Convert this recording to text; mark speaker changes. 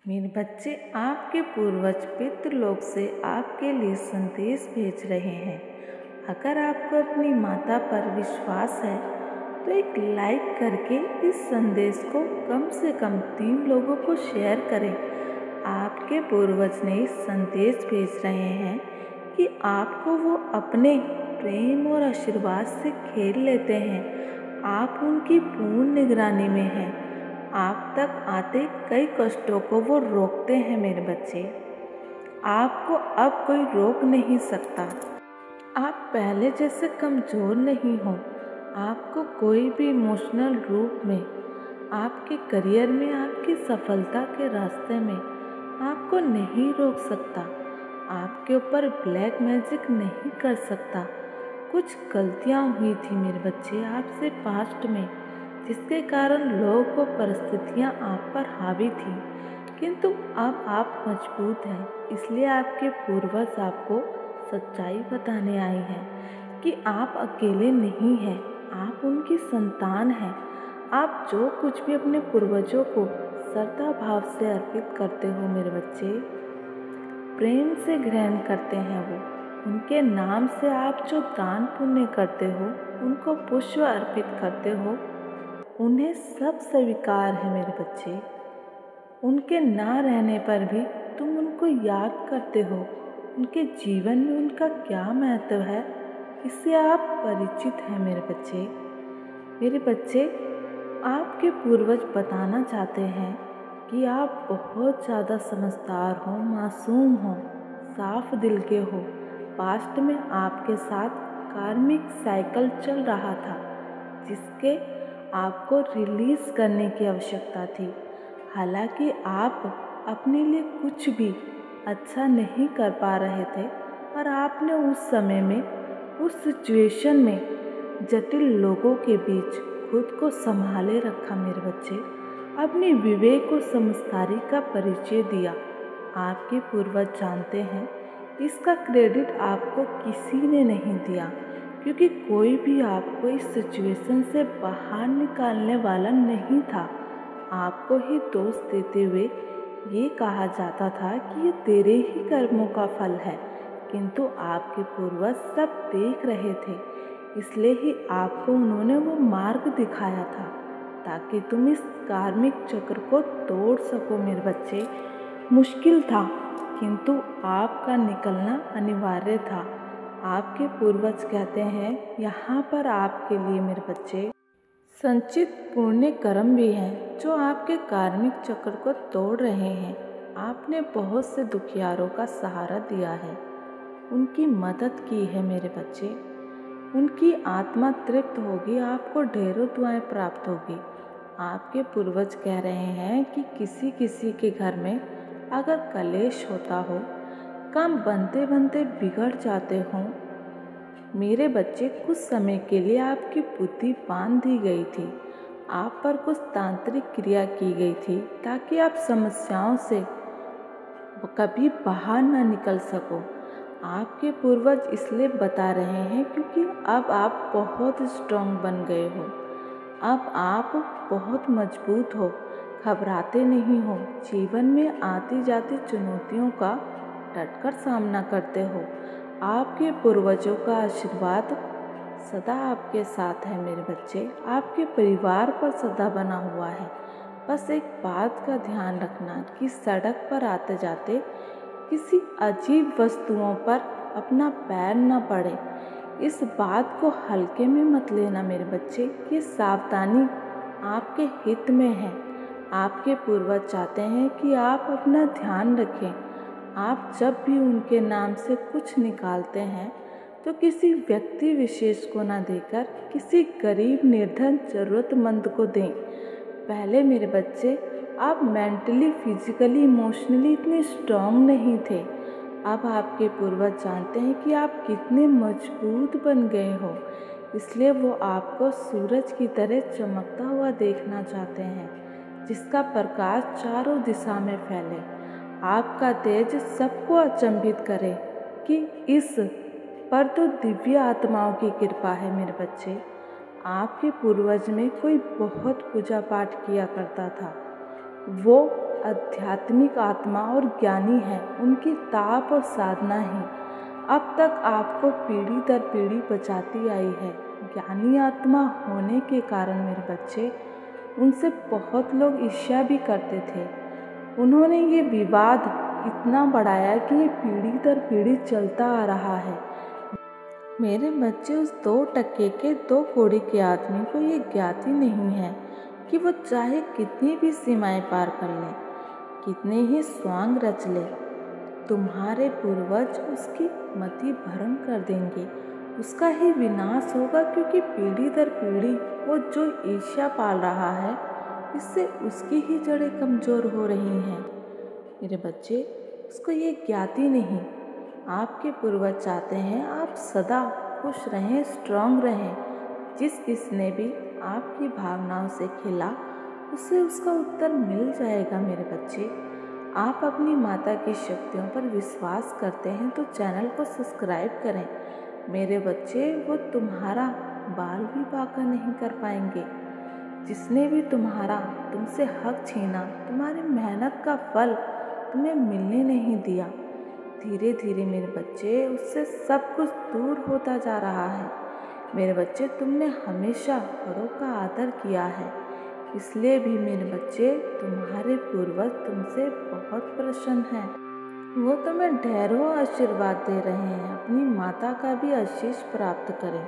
Speaker 1: मेरे बच्चे, आपके पूर्वज पितृलोक से आपके लिए संदेश भेज रहे हैं। अगर आपको अपनी माता पर विश्वास है तो एक लाइक करके इस संदेश को कम से कम 3 लोगों को शेयर करें। आपके पूर्वज ने इस संदेश भेज रहे हैं कि आपको वो अपने प्रेम और आशीर्वाद से खेल लेते हैं। आप उनकी पूर्ण निगरानी में हैं। आप तक आते कई कष्टों को वो रोकते हैं। मेरे बच्चे, आपको अब कोई रोक नहीं सकता। आप पहले जैसे कमज़ोर नहीं हो। आपको कोई भी इमोशनल रूप में, आपके करियर में, आपकी सफलता के रास्ते में आपको नहीं रोक सकता। आपके ऊपर ब्लैक मैजिक नहीं कर सकता। कुछ गलतियाँ हुई थी मेरे बच्चे आपसे पास्ट में, जिसके कारण लोग व परिस्थितियाँ आप पर हावी थी, किंतु अब आप मजबूत हैं। इसलिए आपके पूर्वज आपको सच्चाई बताने आए हैं कि आप अकेले नहीं हैं। आप उनकी संतान हैं। आप जो कुछ भी अपने पूर्वजों को श्रद्धा भाव से अर्पित करते हो मेरे बच्चे, प्रेम से ग्रहण करते हैं वो। उनके नाम से आप जो दान पुण्य करते हो, उनको पुष्प अर्पित करते हो, उन्हें सब स्वीकार है मेरे बच्चे। उनके ना रहने पर भी तुम उनको याद करते हो। उनके जीवन में उनका क्या महत्व है, इससे आप परिचित हैं मेरे बच्चे। मेरे बच्चे, आपके पूर्वज बताना चाहते हैं कि आप बहुत ज़्यादा समझदार हो, मासूम हो, साफ दिल के हो। पास्ट में आपके साथ कार्मिक साइकिल चल रहा था, जिसके आपको रिलीज़ करने की आवश्यकता थी। हालांकि आप अपने लिए कुछ भी अच्छा नहीं कर पा रहे थे, पर आपने उस समय में, उस सिचुएशन में, जटिल लोगों के बीच खुद को संभाले रखा मेरे बच्चे। अपने विवेक और समझदारी का परिचय दिया। आपके पूर्वज जानते हैं, इसका क्रेडिट आपको किसी ने नहीं दिया, क्योंकि कोई भी आपको इस सिचुएशन से बाहर निकालने वाला नहीं था। आपको ही दोष देते हुए ये कहा जाता था कि ये तेरे ही कर्मों का फल है, किंतु आपके पूर्वज सब देख रहे थे। इसलिए ही आपको उन्होंने वो मार्ग दिखाया था, ताकि तुम इस कार्मिक चक्र को तोड़ सको मेरे बच्चे। मुश्किल था, किंतु आपका निकलना अनिवार्य था। आपके पूर्वज कहते हैं, यहाँ पर आपके लिए मेरे बच्चे संचित पुण्य कर्म भी हैं, जो आपके कार्मिक चक्र को तोड़ रहे हैं। आपने बहुत से दुखियारों का सहारा दिया है, उनकी मदद की है मेरे बच्चे। उनकी आत्मा तृप्त होगी, आपको ढेरों दुआएं प्राप्त होगी। आपके पूर्वज कह रहे हैं कि किसी किसी के घर में अगर कलेश होता हो, काम बनते बनते बिगड़ जाते हों, मेरे बच्चे, कुछ समय के लिए आपकी बुद्धि बांध दी गई थी। आप पर कुछ तांत्रिक क्रिया की गई थी, ताकि आप समस्याओं से कभी बाहर ना निकल सको। आपके पूर्वज इसलिए बता रहे हैं क्योंकि अब आप बहुत स्ट्रांग बन गए हो। अब आप बहुत मजबूत हो, घबराते नहीं हो, जीवन में आती जाती चुनौतियों का डटकर सामना करते हो। आपके पूर्वजों का आशीर्वाद सदा आपके साथ है मेरे बच्चे। आपके परिवार पर सदा बना हुआ है। बस एक बात का ध्यान रखना कि सड़क पर आते जाते किसी अजीब वस्तुओं पर अपना पैर न पड़े। इस बात को हल्के में मत लेना मेरे बच्चे। ये सावधानी आपके हित में है। आपके पूर्वज चाहते हैं कि आप अपना ध्यान रखें। आप जब भी उनके नाम से कुछ निकालते हैं तो किसी व्यक्ति विशेष को ना देकर किसी गरीब, निर्धन, ज़रूरतमंद को दें। पहले मेरे बच्चे, आप मेंटली, फिजिकली, इमोशनली इतने स्ट्रांग नहीं थे। अब आपके पूर्वज जानते हैं कि आप कितने मजबूत बन गए हो, इसलिए वो आपको सूरज की तरह चमकता हुआ देखना चाहते हैं, जिसका प्रकाश चारों दिशा में फैले। आपका तेज सबको अचंभित करे कि इस पर तो दिव्य आत्माओं की कृपा है मेरे बच्चे। आपके पूर्वज में कोई बहुत पूजा पाठ किया करता था। वो आध्यात्मिक आत्मा और ज्ञानी हैं, उनकी ताप और साधना ही अब तक आपको पीढ़ी दर पीढ़ी बचाती आई है। ज्ञानी आत्मा होने के कारण मेरे बच्चे, उनसे बहुत लोग ईर्ष्या भी करते थे। उन्होंने ये विवाद इतना बढ़ाया कि ये पीढ़ी दर पीढ़ी चलता आ रहा है। मेरे बच्चे, उस 2% के 2 कौड़ी के आदमी को ये ज्ञात ही नहीं है कि वो चाहे कितनी भी सीमाएं पार कर ले, कितने ही स्वांग रच ले, तुम्हारे पूर्वज उसकी मति भरण कर देंगे, उसका ही विनाश होगा। क्योंकि पीढ़ी दर पीढ़ी वो जो ईर्ष्या पाल रहा है, इससे उसकी ही जड़ें कमज़ोर हो रही हैं। मेरे बच्चे, उसको ये ज्ञात ही नहीं। आपके पूर्वज चाहते हैं आप सदा खुश रहें, स्ट्रांग रहें। जिस किसने भी आपकी भावनाओं से खेला, उसे उसका उत्तर मिल जाएगा। मेरे बच्चे, आप अपनी माता की शक्तियों पर विश्वास करते हैं तो चैनल को सब्सक्राइब करें। मेरे बच्चे, वो तुम्हारा बाल भी बांका नहीं कर पाएंगे। जिसने भी तुमसे हक छीना, तुम्हारी मेहनत का फल तुम्हें मिलने नहीं दिया, धीरे धीरे मेरे बच्चे उससे सब कुछ दूर होता जा रहा है। मेरे बच्चे, तुमने हमेशा बड़ों का आदर किया है, इसलिए भी मेरे बच्चे तुम्हारे पूर्वज तुमसे बहुत प्रसन्न हैं। वो तुम्हें ढेरों आशीर्वाद दे रहे हैं। अपनी माता का भी आशीष प्राप्त करें।